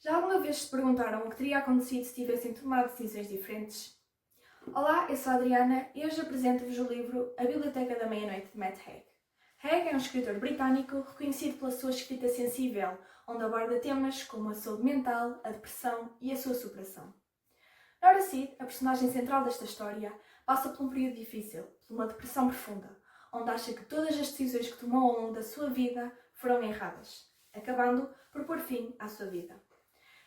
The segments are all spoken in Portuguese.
Já alguma vez se perguntaram o que teria acontecido se tivessem tomado decisões diferentes? Olá, eu sou a Adriana e hoje apresento-vos o livro A Biblioteca da Meia-Noite de Matt Haig. Haig é um escritor britânico reconhecido pela sua escrita sensível, onde aborda temas como a saúde mental, a depressão e a sua superação. Nora Seed, a personagem central desta história, passa por um período difícil, por uma depressão profunda, onde acha que todas as decisões que tomou ao longo da sua vida foram erradas, acabando por pôr fim à sua vida.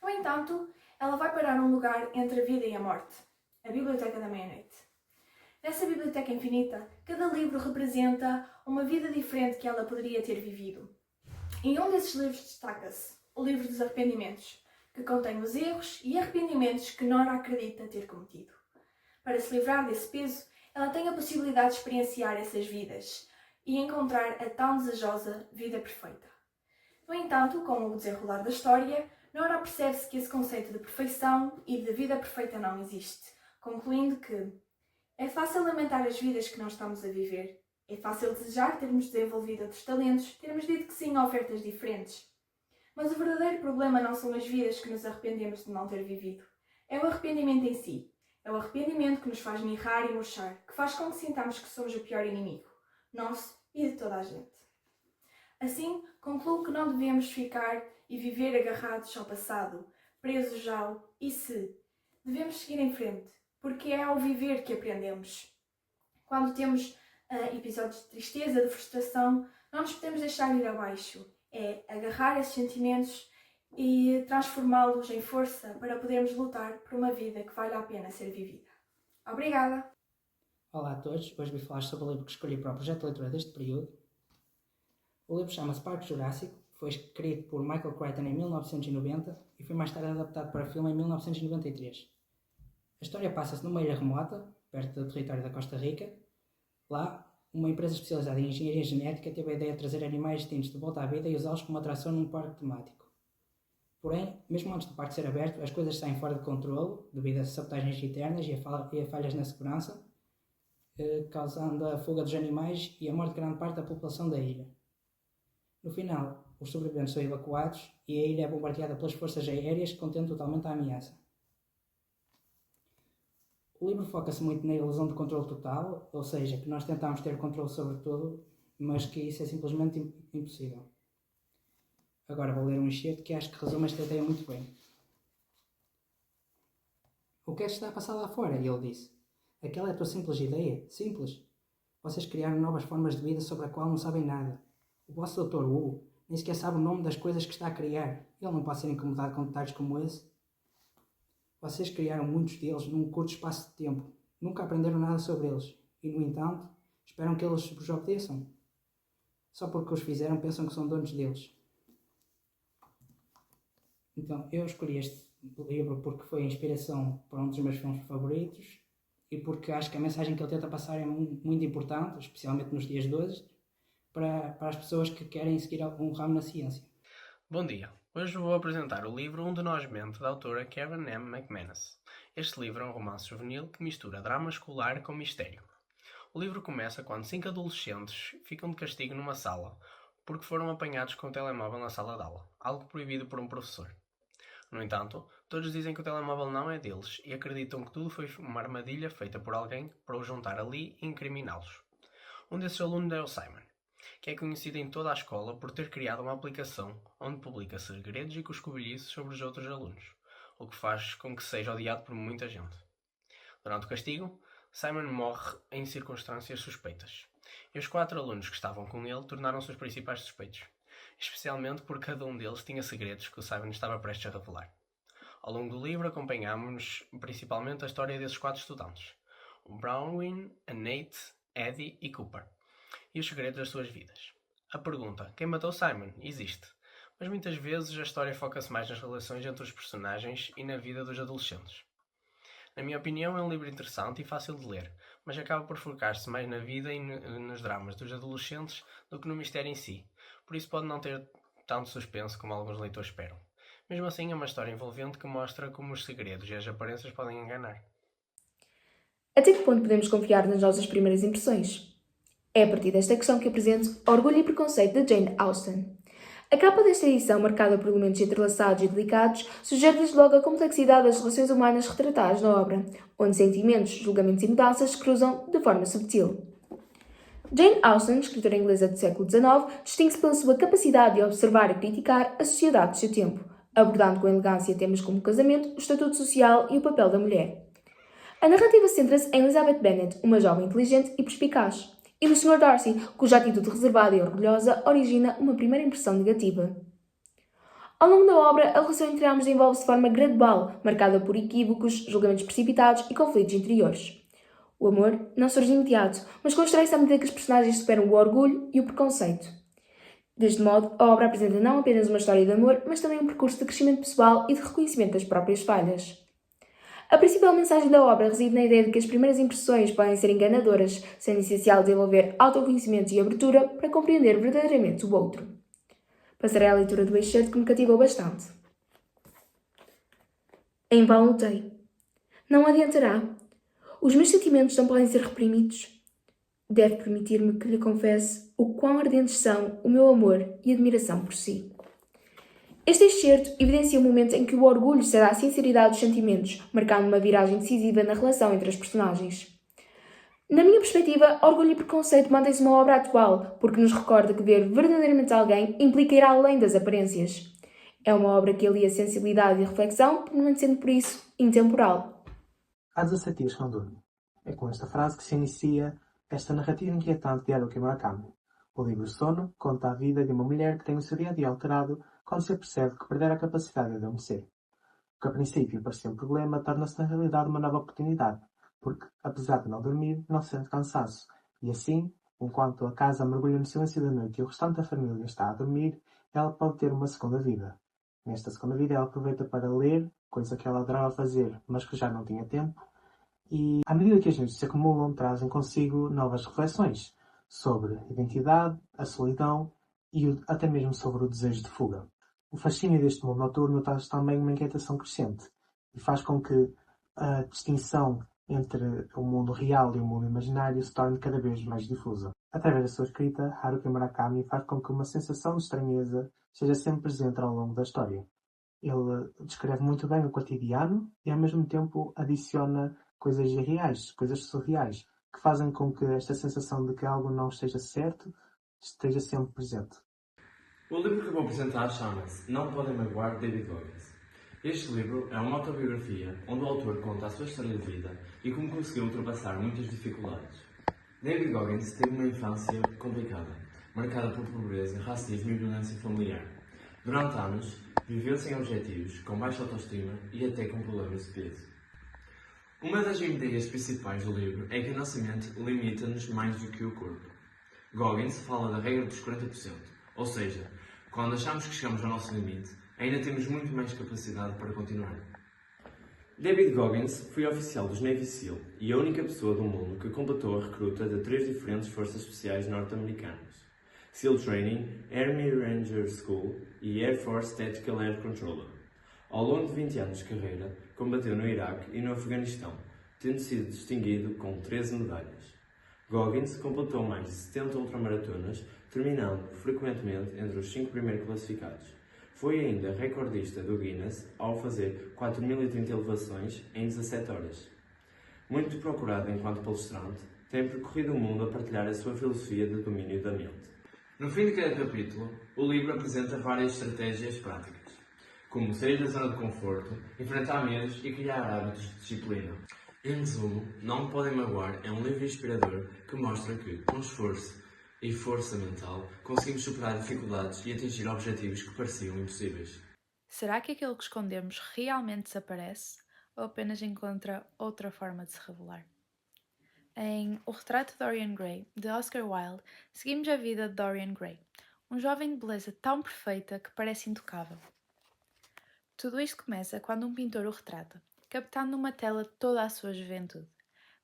No entanto, ela vai parar num lugar entre a vida e a morte, a Biblioteca da Meia-Noite. Nessa biblioteca infinita, cada livro representa uma vida diferente que ela poderia ter vivido. Em um desses livros destaca-se o livro dos arrependimentos, que contém os erros e arrependimentos que Nora acredita ter cometido. Para se livrar desse peso, ela tem a possibilidade de experienciar essas vidas e encontrar a tão desejosa vida perfeita. No entanto, com o desenrolar da história, Nora percebe-se que esse conceito de perfeição e de vida perfeita não existe, concluindo que é fácil lamentar as vidas que não estamos a viver, é fácil desejar termos desenvolvido outros talentos, termos dito que sim a ofertas diferentes. Mas o verdadeiro problema não são as vidas que nos arrependemos de não ter vivido. É o arrependimento em si. É o arrependimento que nos faz mirrar e murchar, que faz com que sintamos que somos o pior inimigo, nosso e de toda a gente. Assim, concluo que não devemos ficar e viver agarrados ao passado, presos ao e se. Devemos seguir em frente, porque é ao viver que aprendemos. Quando temos episódios de tristeza, de frustração, não nos podemos deixar ir abaixo. É agarrar esses sentimentos e transformá-los em força para podermos lutar por uma vida que vale a pena ser vivida. Obrigada! Olá a todos, hoje vou falar sobre o livro que escolhi para o projeto de leitura deste período. O livro chama-se Parque Jurássico, foi escrito por Michael Crichton em 1990 e foi mais tarde adaptado para filme em 1993. A história passa-se numa ilha remota, perto do território da Costa Rica. Lá, uma empresa especializada em engenharia genética teve a ideia de trazer animais extintos de volta à vida e usá-los como atração num parque temático. Porém, mesmo antes do parque ser aberto, as coisas saem fora de controle devido a sabotagens internas e a falhas na segurança, causando a fuga dos animais e a morte de grande parte da população da ilha. No final, os sobreviventes são evacuados e a ilha é bombardeada pelas forças aéreas que contêm totalmente a ameaça. O livro foca-se muito na ilusão de controle total, ou seja, que nós tentamos ter controle sobre tudo, mas que isso é simplesmente impossível. Agora vou ler um excerto que acho que resume esta ideia muito bem. O que é que está a passar lá fora? Ele disse. Aquela é a tua simples ideia? Simples? Vocês criaram novas formas de vida sobre a qual não sabem nada. O vosso Dr. Wu nem sequer sabe o nome das coisas que está a criar. Ele não pode ser incomodado com detalhes como esse. Vocês criaram muitos deles num curto espaço de tempo. Nunca aprenderam nada sobre eles. E, no entanto, esperam que eles vos obedeçam. Só porque os fizeram pensam que são donos deles. Então, eu escolhi este livro porque foi a inspiração para um dos meus filmes favoritos e porque acho que a mensagem que ele tenta passar é muito importante, especialmente nos dias de hoje, para as pessoas que querem seguir algum ramo na ciência. Bom dia. Hoje vou apresentar o livro Um de Nós Mente, da autora Karen M. McManus. Este livro é um romance juvenil que mistura drama escolar com mistério. O livro começa quando 5 adolescentes ficam de castigo numa sala porque foram apanhados com o telemóvel na sala de aula, algo proibido por um professor. No entanto, todos dizem que o telemóvel não é deles e acreditam que tudo foi uma armadilha feita por alguém para os juntar ali e incriminá-los. Um desses alunos é o Simon, que é conhecido em toda a escola por ter criado uma aplicação onde publica segredos e coscovilhices sobre os outros alunos, o que faz com que seja odiado por muita gente. Durante o castigo, Simon morre em circunstâncias suspeitas, e os 4 alunos que estavam com ele tornaram-se os principais suspeitos, especialmente porque cada um deles tinha segredos que o Simon estava prestes a revelar. Ao longo do livro acompanhamos principalmente a história desses 4 estudantes, o Bronwyn, a Nate, Eddie e Cooper, e os segredos das suas vidas. A pergunta, quem matou Simon, existe, mas muitas vezes a história foca-se mais nas relações entre os personagens e na vida dos adolescentes. Na minha opinião, é um livro interessante e fácil de ler, mas acaba por focar-se mais na vida e nos dramas dos adolescentes do que no mistério em si, por isso pode não ter tanto suspense como alguns leitores esperam. Mesmo assim, é uma história envolvente que mostra como os segredos e as aparências podem enganar. Até que ponto podemos confiar nas nossas primeiras impressões? É a partir desta questão que apresento Orgulho e Preconceito de Jane Austen. A capa desta edição, marcada por elementos entrelaçados e delicados, sugere desde logo a complexidade das relações humanas retratadas na obra, onde sentimentos, julgamentos e mudanças se cruzam de forma subtil. Jane Austen, escritora inglesa do século XIX, distingue-se pela sua capacidade de observar e criticar a sociedade do seu tempo, abordando com elegância temas como o casamento, o estatuto social e o papel da mulher. A narrativa centra-se em Elizabeth Bennet, uma jovem inteligente e perspicaz, e no Sr. Darcy, cuja atitude reservada e orgulhosa origina uma primeira impressão negativa. Ao longo da obra, a relação entre ambos desenvolve-se de forma gradual, marcada por equívocos, julgamentos precipitados e conflitos interiores. O amor não surge imediato, mas constrói-se à medida que os personagens superam o orgulho e o preconceito. Deste modo, a obra apresenta não apenas uma história de amor, mas também um percurso de crescimento pessoal e de reconhecimento das próprias falhas. A principal mensagem da obra reside na ideia de que as primeiras impressões podem ser enganadoras, sendo essencial desenvolver autoconhecimento e abertura para compreender verdadeiramente o outro. Passarei à leitura do excerto que me cativou bastante. Em vão lutei. Não adiantará. Os meus sentimentos não podem ser reprimidos. Deve permitir-me que lhe confesse o quão ardentes são o meu amor e admiração por si. Este excerto evidencia o momento em que o orgulho cede à sinceridade dos sentimentos, marcando uma viragem decisiva na relação entre as personagens. Na minha perspectiva, Orgulho e Preconceito mantém-se uma obra atual, porque nos recorda que ver verdadeiramente alguém implica ir além das aparências. É uma obra que alia sensibilidade e reflexão, permanecendo por isso intemporal. Há 17 dias que não durmo. É com esta frase que se inicia esta narrativa inquietante de Haruki Murakami. O livro Sono conta a vida de uma mulher que tem o seu dia-a-dia alterado quando se apercebe que perdera a capacidade de adormecer. O que a princípio parecia um problema torna-se na realidade uma nova oportunidade, porque, apesar de não dormir, não sente cansaço, e assim, enquanto a casa mergulha no silêncio da noite e o restante da família está a dormir, ela pode ter uma segunda vida. Nesta segunda vida ela aproveita para ler, coisa que ela adorava fazer, mas que já não tinha tempo, e à medida que as noites se acumulam, trazem consigo novas reflexões sobre a identidade, a solidão e até mesmo sobre o desejo de fuga. O fascínio deste mundo noturno traz também uma inquietação crescente e faz com que a distinção entre o mundo real e o mundo imaginário se torne cada vez mais difusa. Através da sua escrita, Haruki Murakami faz com que uma sensação de estranheza seja sempre presente ao longo da história. Ele descreve muito bem o cotidiano e, ao mesmo tempo, adiciona coisas irreais, coisas surreais, que fazem com que esta sensação de que algo não esteja certo esteja sempre presente. O livro que vou apresentar chama-se Não Podem Magoar David Goggins. Este livro é uma autobiografia onde o autor conta a sua história de vida e como conseguiu ultrapassar muitas dificuldades. David Goggins teve uma infância complicada, marcada por pobreza, racismo e violência familiar. Durante anos, viveu sem objetivos, com baixa autoestima e até com problemas de peso. Uma das ideias principais do livro é que a nossa mente limita-nos mais do que o corpo. Goggins fala da regra dos 40%, ou seja, quando achamos que chegamos ao nosso limite, ainda temos muito mais capacidade para continuar. David Goggins foi oficial dos Navy SEAL e a única pessoa do mundo que completou a recruta de 3 diferentes forças especiais norte-americanas: SEAL Training, Army Ranger School e Air Force Tactical Air Controller. Ao longo de 20 anos de carreira, combateu no Iraque e no Afeganistão, tendo sido distinguido com 13 medalhas. Goggins completou mais de 70 ultramaratonas, terminando frequentemente entre os 5 primeiros classificados. Foi ainda recordista do Guinness ao fazer 4.030 elevações em 17 horas. Muito procurado enquanto palestrante, tem percorrido o mundo a partilhar a sua filosofia de domínio da mente. No fim de cada capítulo, o livro apresenta várias estratégias práticas, como sair da zona de conforto, enfrentar medos e criar hábitos de disciplina. Em resumo, Não Me Podem Magoar é um livro inspirador que mostra que, com esforço e força mental, conseguimos superar dificuldades e atingir objetivos que pareciam impossíveis. Será que aquilo que escondemos realmente desaparece ou apenas encontra outra forma de se revelar? Em O Retrato de Dorian Gray, de Oscar Wilde, seguimos a vida de Dorian Gray, um jovem de beleza tão perfeita que parece intocável. Tudo isto começa quando um pintor o retrata, captando numa tela toda a sua juventude.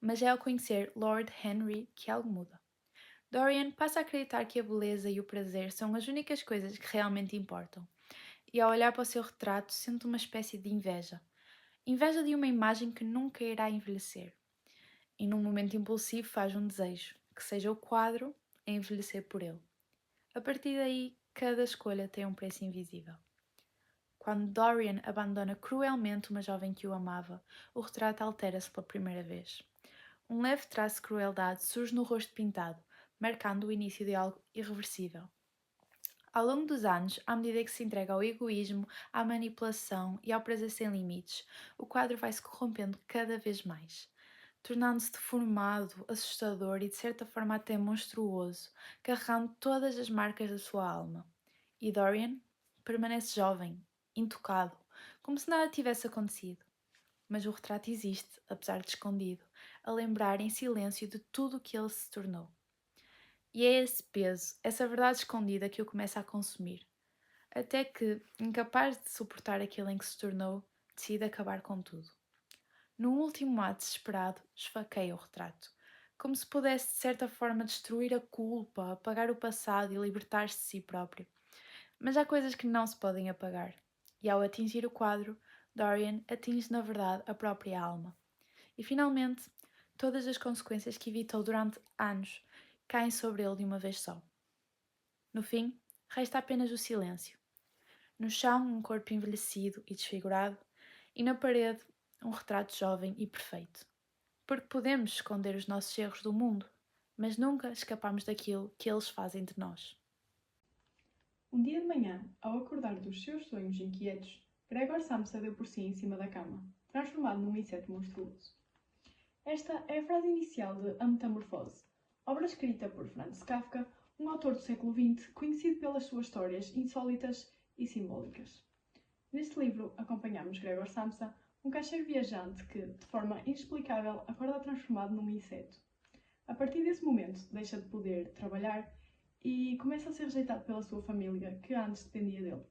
Mas é ao conhecer Lord Henry que algo muda. Dorian passa a acreditar que a beleza e o prazer são as únicas coisas que realmente importam, e ao olhar para o seu retrato sente uma espécie de inveja. Inveja de uma imagem que nunca irá envelhecer. E num momento impulsivo faz um desejo, que seja o quadro a envelhecer por ele. A partir daí, cada escolha tem um preço invisível. Quando Dorian abandona cruelmente uma jovem que o amava, o retrato altera-se pela primeira vez. Um leve traço de crueldade surge no rosto pintado, marcando o início de algo irreversível. Ao longo dos anos, à medida que se entrega ao egoísmo, à manipulação e ao prazer sem limites, o quadro vai se corrompendo cada vez mais, tornando-se deformado, assustador e de certa forma até monstruoso, carregando todas as marcas da sua alma. E Dorian permanece jovem, intocado, como se nada tivesse acontecido. Mas o retrato existe, apesar de escondido, a lembrar em silêncio de tudo o que ele se tornou. E é esse peso, essa verdade escondida que o começa a consumir, até que, incapaz de suportar aquilo em que se tornou, decide acabar com tudo. Num último ato desesperado, esfaqueia o retrato, como se pudesse de certa forma destruir a culpa, apagar o passado e libertar-se de si próprio. Mas há coisas que não se podem apagar, e ao atingir o quadro, Dorian atinge na verdade a própria alma. E finalmente, todas as consequências que evitou durante anos caem sobre ele de uma vez só. No fim, resta apenas o silêncio. No chão, um corpo envelhecido e desfigurado, e na parede, um retrato jovem e perfeito. Porque podemos esconder os nossos erros do mundo, mas nunca escapamos daquilo que eles fazem de nós. Um dia de manhã, ao acordar dos seus sonhos inquietos, Gregor Samsa deu por si em cima da cama, transformado num inseto monstruoso. Esta é a frase inicial de A Metamorfose, obra escrita por Franz Kafka, um autor do século XX conhecido pelas suas histórias insólitas e simbólicas. Neste livro, acompanhamos Gregor Samsa, um caixeiro viajante que, de forma inexplicável, acorda transformado num inseto. A partir desse momento, deixa de poder trabalhar e começa a ser rejeitado pela sua família, que antes dependia dele.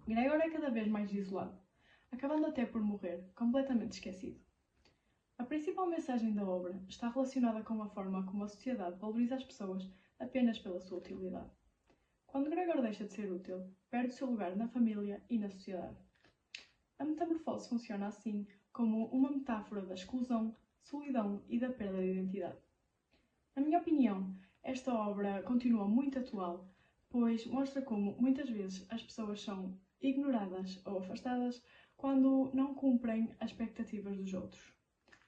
Gregor é cada vez mais isolado, acabando até por morrer, completamente esquecido. A principal mensagem da obra está relacionada com a forma como a sociedade valoriza as pessoas apenas pela sua utilidade. Quando Gregor deixa de ser útil, perde o seu lugar na família e na sociedade. A metamorfose funciona assim como uma metáfora da exclusão, solidão e da perda de identidade. Na minha opinião, esta obra continua muito atual, pois mostra como muitas vezes as pessoas são ignoradas ou afastadas quando não cumprem as expectativas dos outros.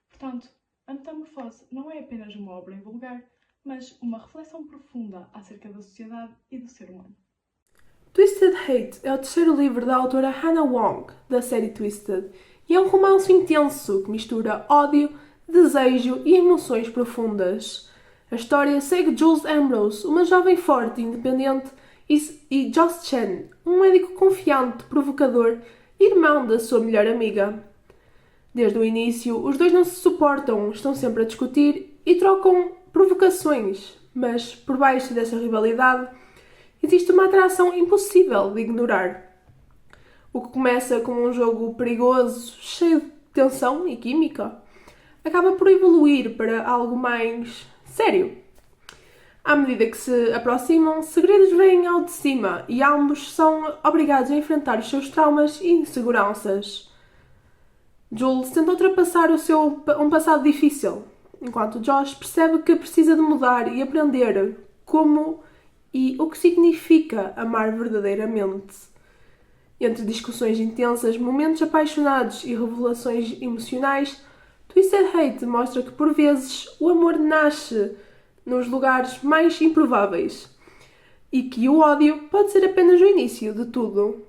Portanto, a metamorfose não é apenas uma obra invulgar, mas uma reflexão profunda acerca da sociedade e do ser humano. Twisted Hate é o terceiro livro da autora Hannah Wong, da série Twisted, e é um romance intenso que mistura ódio, desejo e emoções profundas. A história segue Jules Ambrose, uma jovem forte e independente, e Joss Chen, um médico confiante, provocador e irmão da sua melhor amiga. Desde o início, os dois não se suportam, estão sempre a discutir e trocam provocações, mas por baixo dessa rivalidade existe uma atração impossível de ignorar. O que começa como um jogo perigoso, cheio de tensão e química, acaba por evoluir para algo mais sério. À medida que se aproximam, segredos vêm ao de cima e ambos são obrigados a enfrentar os seus traumas e inseguranças. Jules tenta ultrapassar um passado difícil, enquanto Josh percebe que precisa de mudar e aprender como e o que significa amar verdadeiramente. Entre discussões intensas, momentos apaixonados e revelações emocionais, Twisted Hate mostra que, por vezes, o amor nasce nos lugares mais improváveis e que o ódio pode ser apenas o início de tudo.